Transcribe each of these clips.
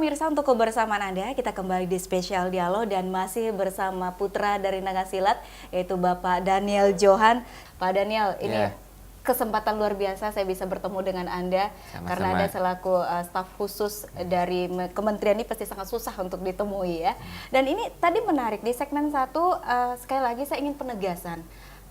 pemirsa, untuk kebersamaan Anda, kita kembali di spesial dialog dan masih bersama putra dari Nangasilat, yaitu Bapak Daniel Johan. Pak Daniel, ini kesempatan luar biasa saya bisa bertemu dengan Anda. Sama-sama. Karena Anda selaku staf khusus dari kementerian ini pasti sangat susah untuk ditemui ya. Dan ini tadi menarik, di segmen 1 sekali lagi saya ingin penegasan.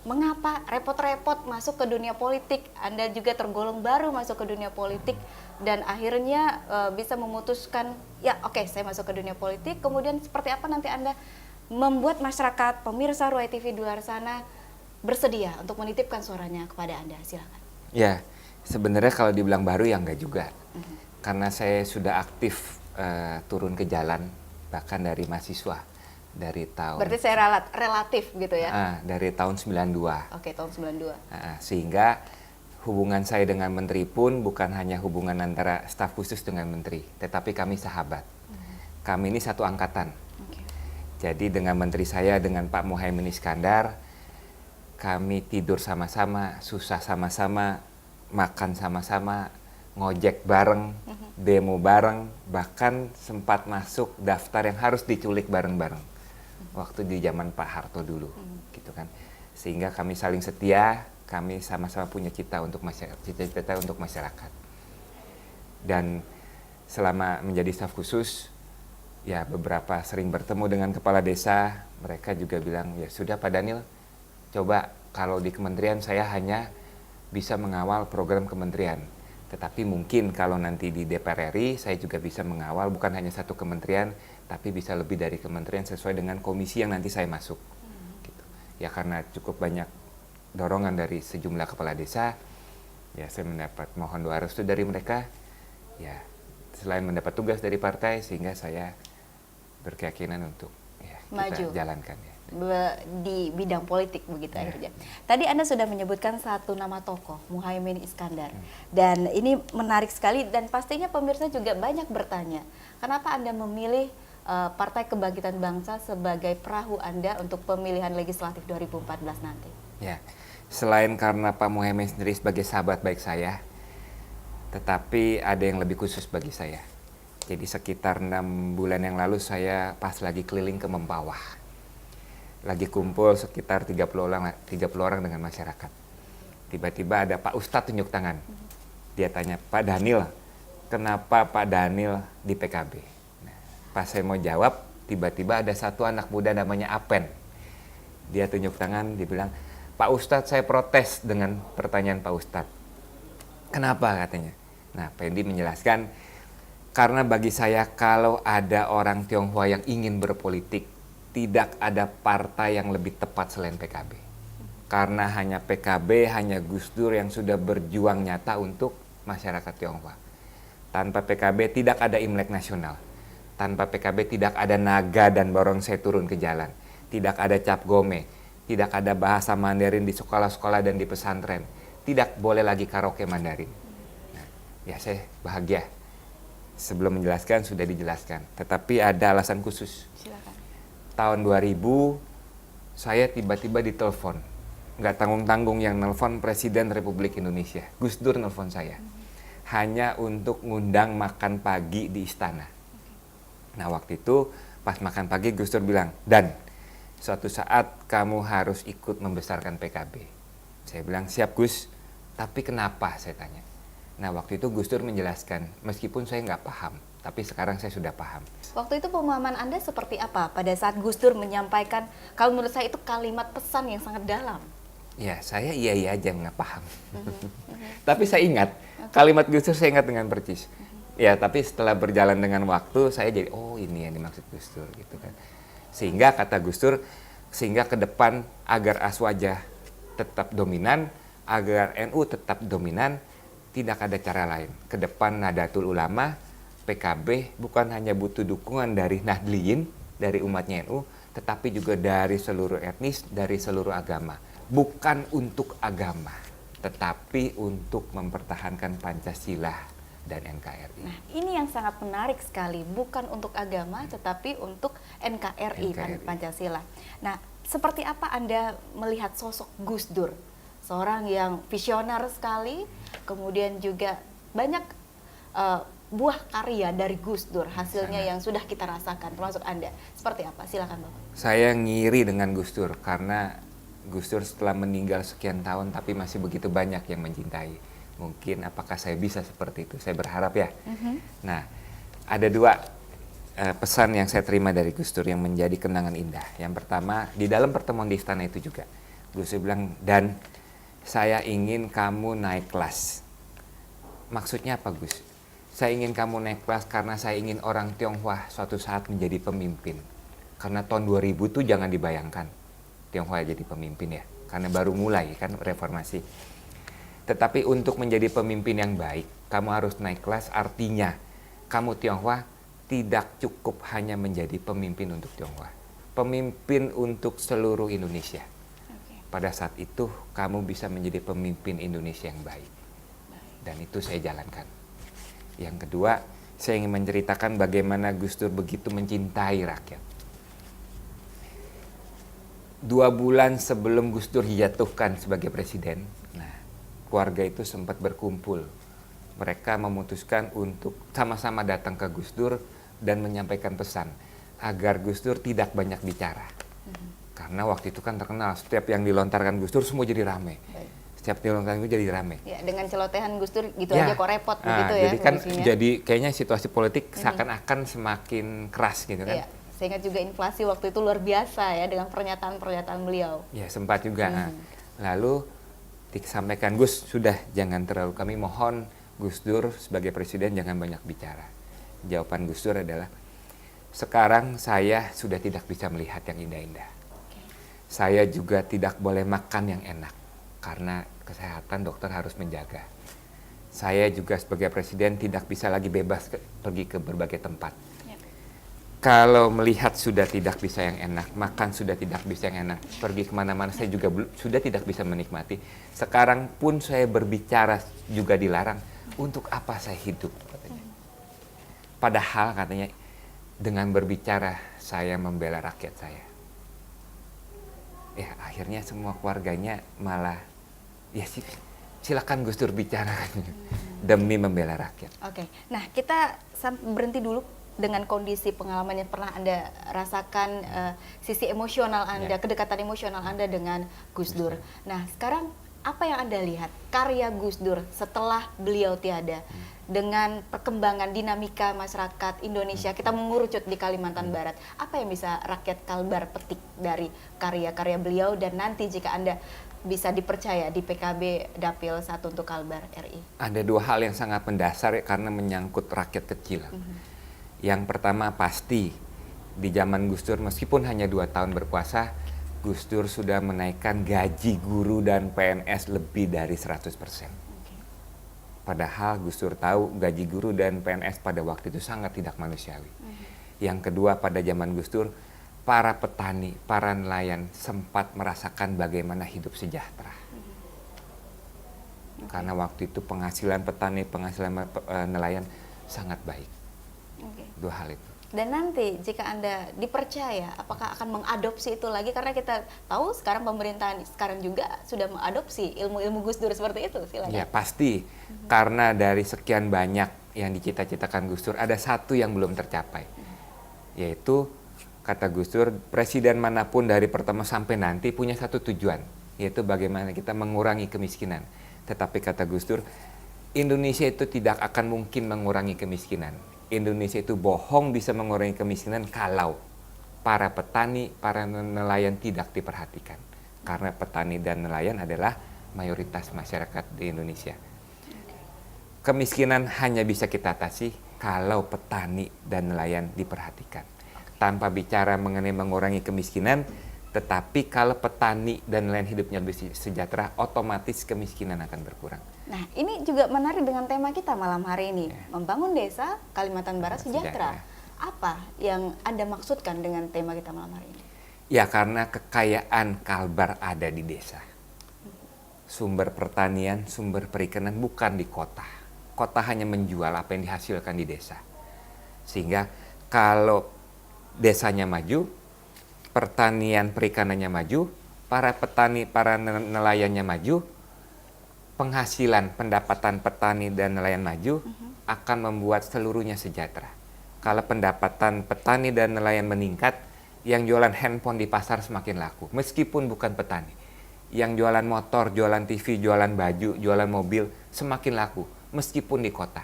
Mengapa repot-repot masuk ke dunia politik? Anda juga tergolong baru masuk ke dunia politik dan akhirnya bisa memutuskan, ya oke, saya masuk ke dunia politik. Kemudian seperti apa nanti Anda membuat masyarakat, pemirsa Ruai TV di luar sana bersedia untuk menitipkan suaranya kepada Anda? Silakan. Ya, sebenarnya kalau dibilang baru ya enggak juga. Karena saya sudah aktif turun ke jalan bahkan dari mahasiswa. Dari tahun. Berarti saya relatif gitu ya? Dari tahun 92. Oke, tahun 92. Sehingga hubungan saya dengan menteri pun bukan hanya hubungan antara staf khusus dengan menteri, tetapi kami sahabat. Kami ini satu angkatan. Jadi dengan menteri saya, dengan Pak Muhaimin Iskandar, kami tidur sama-sama, susah sama-sama, makan sama-sama, ngojek bareng, demo bareng, bahkan sempat masuk daftar yang harus diculik bareng-bareng. Waktu di zaman Pak Harto dulu, gitu kan. Sehingga kami saling setia, kami sama-sama punya cita untuk masyarakat. Dan selama menjadi staf khusus, ya beberapa sering bertemu dengan kepala desa, mereka juga bilang, ya sudah Pak Daniel, coba kalau di kementerian saya hanya bisa mengawal program kementerian. Tetapi mungkin kalau nanti di DPR RI, saya juga bisa mengawal bukan hanya satu kementerian, tapi bisa lebih dari kementerian sesuai dengan komisi yang nanti saya masuk. Gitu. Ya karena cukup banyak dorongan dari sejumlah kepala desa, ya saya mendapat mohon doa restu dari mereka. Ya selain mendapat tugas dari partai, sehingga saya berkeyakinan untuk kita jalankan ya. Di bidang politik begitu akhirnya. Tadi Anda sudah menyebutkan satu nama tokoh, Muhaimin Iskandar. Dan ini menarik sekali dan pastinya pemirsa juga banyak bertanya, kenapa Anda memilih Partai Kebangkitan Bangsa sebagai perahu Anda untuk pemilihan legislatif 2014 nanti? Ya, selain karena Pak Muhaimin sendiri sebagai sahabat baik saya, tetapi ada yang lebih khusus bagi saya. Jadi sekitar 6 bulan yang lalu saya pas lagi keliling ke Mempawah. Lagi kumpul sekitar 30 orang dengan masyarakat. Tiba-tiba ada Pak Ustadz tunjuk tangan. Dia tanya, Pak Daniel, kenapa Pak Daniel di PKB? Nah, pas saya mau jawab, tiba-tiba ada satu anak muda namanya Apen. Dia tunjuk tangan, dia bilang, Pak Ustadz saya protes dengan pertanyaan Pak Ustadz. Kenapa katanya? Nah, Pak Endi menjelaskan, karena bagi saya kalau ada orang Tionghoa yang ingin berpolitik, tidak ada partai yang lebih tepat selain PKB. Karena hanya PKB, hanya Gus Dur yang sudah berjuang nyata untuk masyarakat Tionghoa. Tanpa PKB tidak ada Imlek nasional. Tanpa PKB tidak ada naga dan barongsai turun ke jalan. Tidak ada cap gome. Tidak ada bahasa Mandarin di sekolah-sekolah dan di pesantren. Tidak boleh lagi karaoke Mandarin. Nah, ya saya bahagia. Sebelum menjelaskan sudah dijelaskan. Tetapi ada alasan khusus. Silakan. Tahun 2000 saya tiba-tiba ditelepon, nggak tanggung-tanggung yang nelpon Presiden Republik Indonesia, Gus Dur nelpon saya, hanya untuk ngundang makan pagi di istana. Nah waktu itu pas makan pagi Gus Dur bilang, Dan, suatu saat kamu harus ikut membesarkan PKB. Saya bilang siap Gus, tapi kenapa saya tanya. Nah waktu itu Gus Dur menjelaskan, meskipun saya nggak paham, tapi sekarang saya sudah paham. Waktu itu pemahaman Anda seperti apa pada saat Gus Dur menyampaikan, kalau menurut saya itu kalimat pesan yang sangat dalam? Ya, saya iya aja nggak paham. Tapi saya ingat, kalimat Gus Dur saya ingat dengan percis. Ya, tapi setelah berjalan dengan waktu, saya jadi, oh ini yang dimaksud Gus Dur gitu kan. Sehingga kata Gus Dur, sehingga ke depan agar Aswaja tetap dominan, agar NU tetap dominan, tidak ada cara lain. Ke depan Nahdlatul Ulama, PKB bukan hanya butuh dukungan dari Nahdliyin, dari umatnya NU, tetapi juga dari seluruh etnis, dari seluruh agama. Bukan untuk agama, tetapi untuk mempertahankan Pancasila dan NKRI. Nah, ini yang sangat menarik sekali, bukan untuk agama, tetapi untuk NKRI. Pancasila. Nah, seperti apa Anda melihat sosok Gus Dur? Seorang yang visioner sekali, kemudian juga banyak buah karya dari Gus Dur, hasilnya yang sudah kita rasakan, termasuk Anda. Seperti apa? Silakan Bapak. Saya ngiri dengan Gus Dur karena Gus Dur setelah meninggal sekian tahun tapi masih begitu banyak yang mencintai. Mungkin apakah saya bisa seperti itu? Saya berharap ya. Nah, ada dua pesan yang saya terima dari Gus Dur yang menjadi kenangan indah. Yang pertama, di dalam pertemuan di istana itu juga, Gus Dur bilang, "Dan saya ingin kamu naik kelas." Maksudnya apa, Gus? Saya ingin kamu naik kelas karena saya ingin orang Tionghoa suatu saat menjadi pemimpin. Karena tahun 2000 itu jangan dibayangkan Tionghoa jadi pemimpin ya. Karena baru mulai kan reformasi. Tetapi untuk menjadi pemimpin yang baik, kamu harus naik kelas, artinya kamu Tionghoa tidak cukup hanya menjadi pemimpin untuk Tionghoa. Pemimpin untuk seluruh Indonesia. Pada saat itu kamu bisa menjadi pemimpin Indonesia yang baik. Dan itu saya jalankan. Yang kedua, saya ingin menceritakan bagaimana Gus Dur begitu mencintai rakyat. 2 bulan sebelum Gus Dur dijatuhkan sebagai presiden, keluarga itu sempat berkumpul. Mereka memutuskan untuk sama-sama datang ke Gus Dur dan menyampaikan pesan agar Gus Dur tidak banyak bicara. Karena waktu itu kan terkenal, setiap yang dilontarkan Gus Dur semua jadi rame. Setiap dilontarkan Gus jadi rame. Ya, dengan celotehan Gus Dur gitu aja kok repot begitu ya. Jadi kan jadi kayaknya situasi politik seakan-akan semakin keras gitu kan. Ya, saya ingat juga inflasi waktu itu luar biasa ya dengan pernyataan-pernyataan beliau. Ya, sempat juga. Lalu disampaikan, "Gus, sudah jangan terlalu, kami mohon Gus Dur sebagai presiden jangan banyak bicara." Jawaban Gus Dur adalah, "Sekarang saya sudah tidak bisa melihat yang indah-indah. Saya juga tidak boleh makan yang enak karena kesehatan dokter harus menjaga. Saya juga sebagai presiden tidak bisa lagi bebas pergi ke berbagai tempat. Kalau melihat sudah tidak bisa yang enak, makan sudah tidak bisa yang enak, pergi kemana-mana saya juga sudah tidak bisa menikmati. Sekarang pun saya berbicara juga dilarang. Untuk apa saya hidup?" Katanya. Padahal katanya dengan berbicara saya membela rakyat saya. Ya akhirnya semua keluarganya malah, ya silakan Gus Dur bicara demi membela rakyat. Oke, nah kita berhenti dulu dengan kondisi pengalaman yang pernah Anda rasakan, sisi emosional Anda, kedekatan emosional Anda dengan Gus Dur. Nah sekarang apa yang Anda lihat karya Gus Dur setelah beliau tiada, dengan perkembangan dinamika masyarakat Indonesia, kita mengurucut di Kalimantan Barat, apa yang bisa rakyat Kalbar petik dari karya-karya beliau, dan nanti jika Anda bisa dipercaya di PKB Dapil 1 untuk Kalbar RI? Ada 2 hal yang sangat mendasar karena menyangkut rakyat kecil. Yang pertama pasti di zaman Gus Dur meskipun hanya 2 tahun berkuasa, Gus Dur sudah menaikkan gaji guru dan PNS lebih dari 100%. Padahal Gus Dur tahu gaji guru dan PNS pada waktu itu sangat tidak manusiawi. Yang kedua, pada zaman Gus Dur, para petani, para nelayan sempat merasakan bagaimana hidup sejahtera. Karena waktu itu penghasilan petani, penghasilan nelayan sangat baik. 2 hal itu. Dan nanti jika Anda dipercaya, apakah akan mengadopsi itu lagi? Karena kita tahu sekarang pemerintahan sekarang juga sudah mengadopsi ilmu-ilmu Gus Dur seperti itu. Silakan. Ya pasti, karena dari sekian banyak yang dicita-citakan Gus Dur, ada satu yang belum tercapai. Yaitu, kata Gus Dur, presiden manapun dari pertama sampai nanti punya satu tujuan, yaitu bagaimana kita mengurangi kemiskinan. Tetapi kata Gus Dur, Indonesia itu tidak akan mungkin mengurangi kemiskinan. Indonesia itu bohong bisa mengurangi kemiskinan kalau para petani, para nelayan tidak diperhatikan. Karena petani dan nelayan adalah mayoritas masyarakat di Indonesia. Kemiskinan hanya bisa kita atasi kalau petani dan nelayan diperhatikan. Tanpa bicara mengenai mengurangi kemiskinan, tetapi kalau petani dan nelayan hidupnya lebih sejahtera, otomatis kemiskinan akan berkurang. Nah, ini juga menarik dengan tema kita malam hari ini, membangun desa Kalimantan Barat sejahtera. Apa yang Anda maksudkan dengan tema kita malam hari ini? Ya, karena kekayaan Kalbar ada di desa. Sumber pertanian, sumber perikanan bukan di kota. Kota hanya menjual apa yang dihasilkan di desa. Sehingga kalau desanya maju, pertanian perikanannya maju, para petani, para nelayannya maju, penghasilan pendapatan petani dan nelayan maju, akan membuat seluruhnya sejahtera. Kalau pendapatan petani dan nelayan meningkat, yang jualan handphone di pasar semakin laku, meskipun bukan petani. Yang jualan motor, jualan TV, jualan baju, jualan mobil semakin laku, meskipun di kota.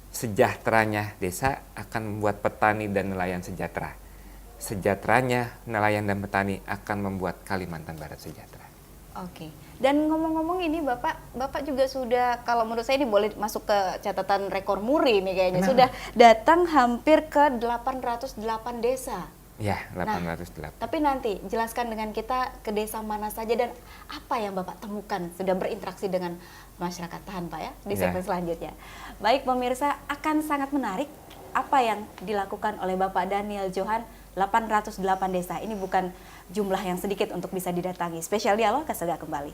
Sejahteranya desa akan membuat petani dan nelayan sejahtera. Sejahteranya nelayan dan petani akan membuat Kalimantan Barat sejahtera. Oke. Dan ngomong-ngomong ini Bapak juga sudah, kalau menurut saya ini boleh masuk ke catatan rekor muri nih kayaknya. Kenapa? Sudah datang hampir ke 808 desa. Ya, 808. Nah, tapi nanti jelaskan dengan kita ke desa mana saja dan apa yang Bapak temukan sudah berinteraksi dengan masyarakat. Tahan Pak ya, di segmen selanjutnya. Baik pemirsa, akan sangat menarik apa yang dilakukan oleh Bapak Daniel Johan, 808 desa. Ini bukan jumlah yang sedikit untuk bisa didatangi. Spesial Dialog akan segera kembali.